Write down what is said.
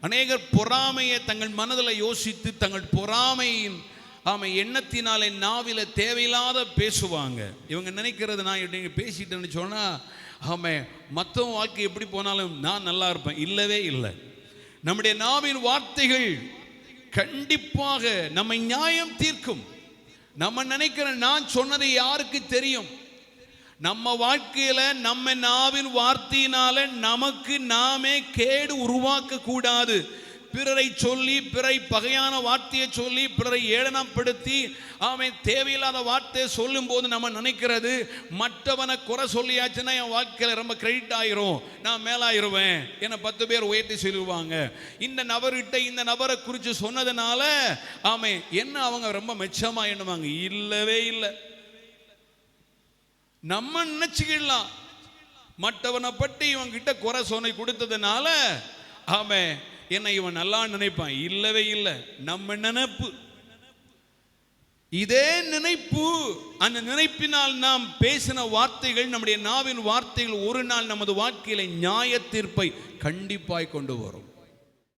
அநேகர் பொறாமையை தங்கள் மனதில் யோசித்து தங்கள் பொறாமையின் எண்ணத்தினாலே நாவில தேவையில்லாத பேசுவாங்க. இவங்க நினைக்கிறது, நான் இப்படி பேசிட்டேன்னு சொன்னால் மற்றவங்க வாழ்க்கை எப்படி போனாலும் நான் நல்லா இருப்பேன். இல்லவே இல்லை. நம்முடைய நாவின் வார்த்தைகள் கண்டிப்பாக நம்மை நியாயம் தீர்க்கும். நம்ம நினைக்கிற நான் சொன்னதை யாருக்கு தெரியும்? நம்ம வாழ்க்கையில நம்ம நாவின் வார்த்தையினால நமக்கு நாமே கேடு உருவாக்க கூடாது. பிறரை சொல்லி, பிறரை பகையான வார்த்தையை சொல்லி, பிறரை ஏளனப்படுத்தி தேவையில்லாத வார்த்தையை சொல்லும் போது நம்ம நினைக்கிறது, மற்றவனை குறை சொல்லியாச்சுன்னா என் வாழ்க்கையில ரொம்ப கிரெடிட் ஆயிரும், நான் மேலாயிருவேன், என்னை 10 பேர் உயர்த்தி சொல்லுவாங்க. இந்த நபர்கிட்ட இந்த நபரை குறித்து சொன்னதுனால என்ன அவங்க ரொம்ப மெச்சமா எண்ணுவாங்க. இல்லவே இல்லை. நம்ம நினைச்சுக்கலாம், மற்றவனை பற்றி இவன் கிட்ட குறை சொன்னை கொடுத்ததுனால என்ன இவன் நல்லா நினைப்பான். இல்லவே இல்லை. நம்ம நினைப்பு, இதே நினைப்பு, அந்த நினைப்பினால் நாம் பேசின வார்த்தைகள், நம்முடைய நாவின் வார்த்தைகள் ஒரு நாள் நமது வாழ்க்கையில நியாய தீர்ப்பை கண்டிப்பாய் கொண்டு வரும்.